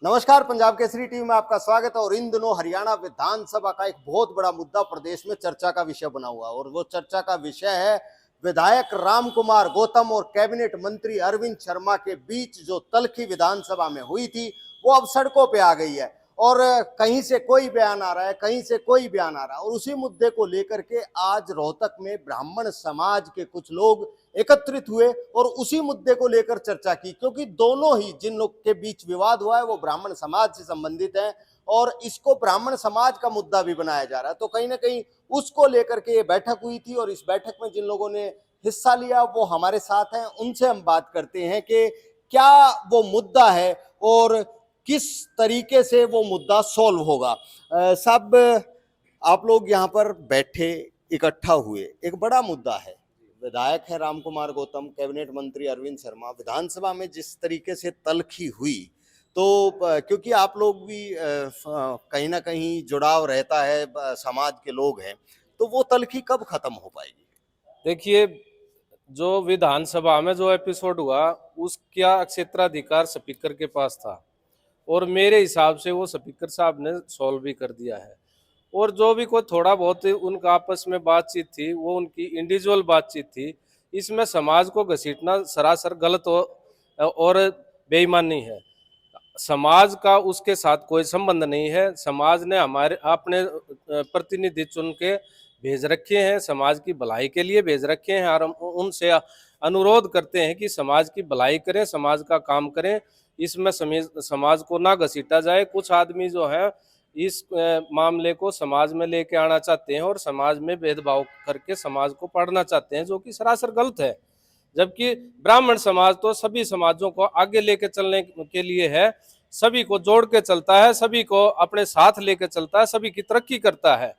नमस्कार, पंजाब केसरी टीवी में आपका स्वागत है। और इन दिनों हरियाणा विधानसभा का एक बहुत बड़ा मुद्दा प्रदेश में चर्चा का विषय बना हुआ है और वो चर्चा का विषय है विधायक राम कुमार गौतम और कैबिनेट मंत्री अरविंद शर्मा के बीच जो तल्खी विधानसभा में हुई थी वो अब सड़कों पे आ गई है। और कहीं से कोई बयान आ रहा है, कहीं से कोई बयान आ रहा है। और उसी मुद्दे को लेकर के आज रोहतक में ब्राह्मण समाज के कुछ लोग एकत्रित हुए और उसी मुद्दे को लेकर चर्चा की, क्योंकि दोनों ही जिन लोग के बीच विवाद हुआ है वो ब्राह्मण समाज से संबंधित है और इसको ब्राह्मण समाज का मुद्दा भी बनाया जा रहा है। तो कहीं ना कहीं उसको लेकर के ये बैठक हुई थी और इस बैठक में जिन लोगों ने हिस्सा लिया वो हमारे साथ हैं। उनसे हम बात करते हैं कि क्या वो मुद्दा है और किस तरीके से वो मुद्दा सॉल्व होगा। सब आप लोग यहाँ पर बैठे इकट्ठा हुए, एक बड़ा मुद्दा है। विधायक है राम कुमार गौतम, कैबिनेट मंत्री अरविंद शर्मा, विधानसभा में जिस तरीके से तल्खी हुई तो क्योंकि आप लोग भी कहीं ना कहीं जुड़ाव रहता है, समाज के लोग हैं, तो वो तल्खी कब खत्म हो पाएगी? देखिए, जो विधानसभा में जो एपिसोड हुआ उसका क्षेत्राधिकार स्पीकर के पास था और मेरे हिसाब से वो स्पीकर साहब ने सॉल्व भी कर दिया है। और जो भी कोई थोड़ा बहुत उनका आपस में बातचीत थी वो उनकी इंडिविजुअल बातचीत थी। इसमें समाज को घसीटना सरासर गलत और बेईमानी है। समाज का उसके साथ कोई संबंध नहीं है। समाज ने हमारे अपने प्रतिनिधि चुन के भेज रखे हैं, समाज की भलाई के लिए भेज रखे हैं और हम उनसे अनुरोध करते हैं कि समाज की भलाई करें, समाज का काम करें। इसमें समाज को ना घसीटा जाए। कुछ आदमी जो है इस मामले को समाज में लेके आना चाहते हैं और समाज में भेदभाव करके समाज को पढ़ना चाहते हैं, जो कि सरासर गलत है। जबकि ब्राह्मण समाज तो सभी समाजों को आगे लेके चलने के लिए है, सभी को जोड़ के चलता है, सभी को अपने साथ लेके चलता है, सभी की तरक्की करता है।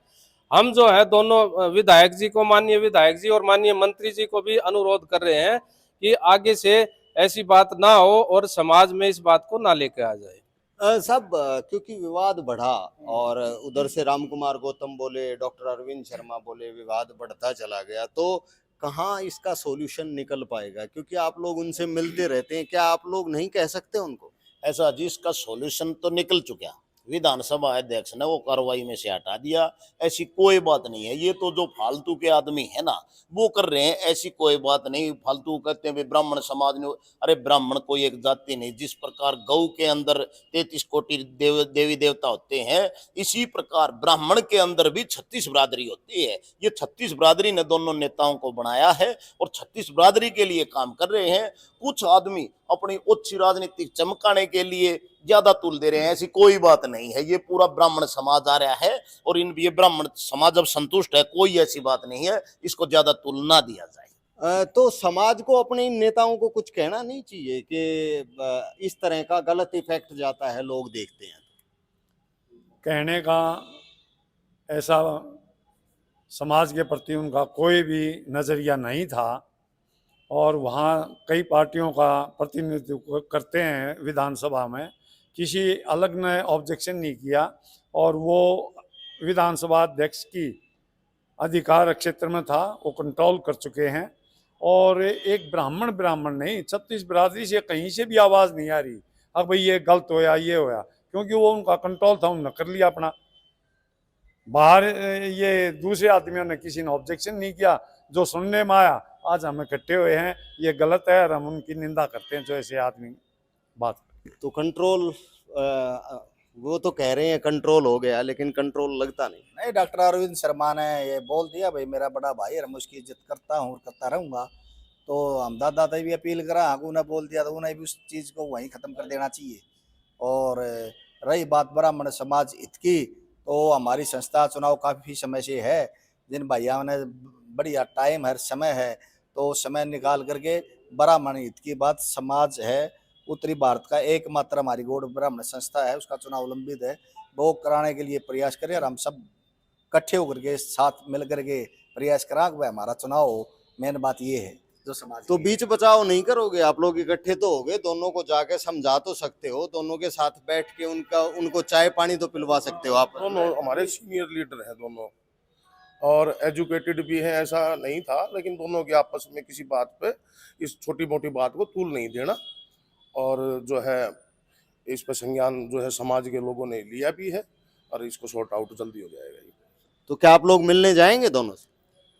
हम जो है दोनों विधायक जी को, माननीय विधायक जी और माननीय मंत्री जी को भी अनुरोध कर रहे हैं कि आगे से ऐसी बात ना हो और समाज में इस बात को ना लेके आ जाए। सब क्योंकि विवाद बढ़ा और उधर से राम कुमार गौतम बोले, डॉक्टर अरविंद शर्मा बोले, विवाद बढ़ता चला गया, तो कहाँ इसका सॉल्यूशन निकल पाएगा? क्योंकि आप लोग उनसे मिलते रहते हैं, क्या आप लोग नहीं कह सकते उनको? ऐसा जी, इसका सॉल्यूशन तो निकल चुका। विधानसभा अध्यक्ष ने वो कार्रवाई में से हटा दिया। ऐसी कोई बात नहीं है। ये तो जो फालतू के आदमी है ना वो कर रहे हैं। ऐसी कोई बात नहीं। फालतू कहते हैं ब्राह्मण समाज ने। अरे ब्राह्मण कोई एक जाति नहीं। जिस प्रकार गौ के अंदर 33 कोटि देवी देवता होते हैं, इसी प्रकार ब्राह्मण के अंदर भी 36 बिरादरी होती है। ये 36 बिरादरी ने दोनों नेताओं को बनाया है और 36 बिरादरी के लिए काम कर रहे हैं। कुछ आदमी अपनी उच्च राजनीतिक चमकाने के लिए ज्यादा तुल दे रहे हैं। ऐसी कोई बात नहीं है। ये पूरा ब्राह्मण समाज आ रहा है और इन ये ब्राह्मण समाज अब संतुष्ट है। कोई ऐसी बात नहीं है, इसको ज्यादा तुल ना दिया जाए। तो समाज को अपने इन नेताओं को कुछ कहना नहीं चाहिए कि इस तरह का गलत इफेक्ट जाता है, लोग देखते हैं? कहने का ऐसा समाज के प्रति उनका कोई भी नज़रिया नहीं था और वहाँ कई पार्टियों का प्रतिनिधित्व करते हैं विधानसभा में। किसी अलग ने ऑब्जेक्शन नहीं किया और वो विधानसभा अध्यक्ष की अधिकार क्षेत्र में था, वो कंट्रोल कर चुके हैं। और एक ब्राह्मण ब्राह्मण नहीं, 36 बिरादरी से कहीं से भी आवाज़ नहीं आ रही अब भाई ये गलत होया, ये होया, क्योंकि वो उनका कंट्रोल था, उन्होंने कर लिया अपना। बाहर ये दूसरे आदमियों ने किसी ने ऑब्जेक्शन नहीं किया। जो सुनने में आया, आज हम इकट्ठे हुए हैं, ये गलत है और हम उनकी निंदा करते हैं जो ऐसे आदमी बात। तो कंट्रोल, वो तो कह रहे हैं कंट्रोल हो गया, लेकिन कंट्रोल लगता नहीं। डॉक्टर अरविंद शर्मा ने ये बोल दिया, भाई मेरा बड़ा भाई है, मैं उसकी इज्जत करता हूँ और करता रहूँगा। तो हम दादा भी अपील करा, आगू ने बोल दिया तो उन्हें भी उस चीज़ को वहीं ख़त्म कर देना चाहिए। और रही बात ब्राह्मण समाज हित की, तो हमारी संस्था चुनाव काफ़ी समय से है। जिन भैया ने बढ़िया टाइम है, समय है, तो समय निकाल करके ब्राह्मण हित की बात, समाज है उत्तरी भारत का एकमात्र हमारी गौड़ ब्राह्मण संस्था है, उसका चुनाव लंबित है, वो कराने के लिए प्रयास करें और हम सब इकट्ठे होकर के साथ मिल करके प्रयास करा वह हमारा चुनाव हो। मेन बात ये है जो समाज। तो बीच बचाव नहीं करोगे? आप लोग इकट्ठे तो हो गए, दोनों को जाके समझा तो सकते हो, दोनों के साथ बैठ के उनको चाय पानी तो पिलवा सकते हो आप। दोनों हमारे सीनियर लीडर हैं दोनों, और एजुकेटेड भी हैं, ऐसा नहीं था, लेकिन दोनों के आपस में किसी बात पे इस छोटी मोटी बात को तूल नहीं देना। और जो है इस पर संज्ञान जो है समाज के लोगों ने लिया भी है और इसको सॉर्ट आउट जल्दी हो जाएगा। तो क्या आप लोग मिलने जाएंगे दोनों से?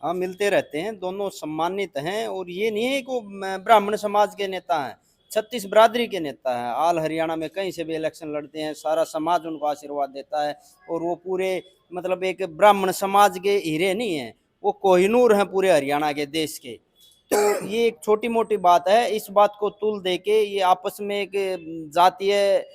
हाँ, मिलते रहते हैं, दोनों सम्मानित हैं। और ये नहीं है कि वो ब्राह्मण समाज के नेता हैं, 36 बिरादरी के नेता हैं। ऑल हरियाणा में कहीं से भी इलेक्शन लड़ते हैं, सारा समाज उनको आशीर्वाद देता है। और वो पूरे मतलब एक ब्राह्मण समाज के हीरे नहीं है, वो कोहिनूर हैं पूरे हरियाणा के देश के। तो ये एक छोटी मोटी बात है, इस बात को तुल दे के ये आपस में एक जातीय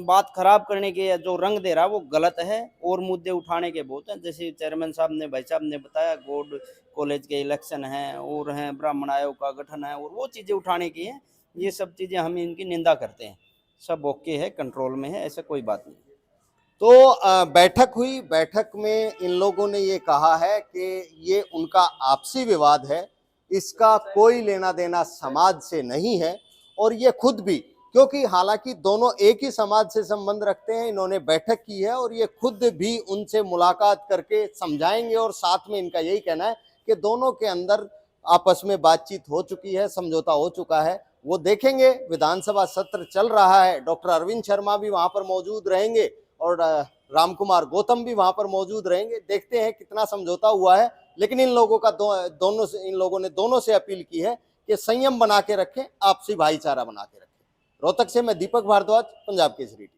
बात खराब करने के जो रंग दे रहा है वो गलत है। और मुद्दे उठाने के बहुत हैं, जैसे चेयरमैन साहब ने, भाई साहब ने बताया, गॉड कॉलेज के इलेक्शन हैं और हैं, ब्राह्मण आयोग का गठन है, और वो चीज़ें उठाने की हैं। ये सब चीज़ें हम इनकी निंदा करते हैं। सब ओके है, कंट्रोल में है, ऐसा कोई बात नहीं। तो बैठक हुई, बैठक में इन लोगों ने ये कहा है कि ये उनका आपसी विवाद है, इसका कोई लेना देना समाज से नहीं है। और ये खुद भी, क्योंकि हालांकि दोनों एक ही समाज से संबंध रखते हैं, इन्होंने बैठक की है और ये खुद भी उनसे मुलाकात करके समझाएंगे। और साथ में इनका यही कहना है कि दोनों के अंदर आपस में बातचीत हो चुकी है, समझौता हो चुका है, वो देखेंगे। विधानसभा सत्र चल रहा है, डॉक्टर अरविंद शर्मा भी वहां पर मौजूद रहेंगे और रामकुमार गौतम भी वहां पर मौजूद रहेंगे। देखते हैं कितना समझौता हुआ है। लेकिन इन लोगों का इन लोगों ने दोनों से अपील की है कि संयम बना के रखें, आपसी भाईचारा बना के रखें। रोहतक से मैं दीपक भारद्वाज, पंजाब केसरी।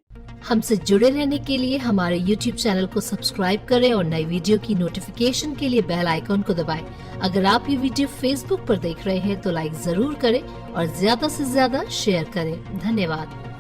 हमसे जुड़े रहने के लिए हमारे YouTube चैनल को सब्सक्राइब करें और नई वीडियो की नोटिफिकेशन के लिए बेल आइकॉन को दबाएं। अगर आप ये वीडियो Facebook पर देख रहे हैं तो लाइक जरूर करें और ज्यादा से ज्यादा शेयर करें। धन्यवाद।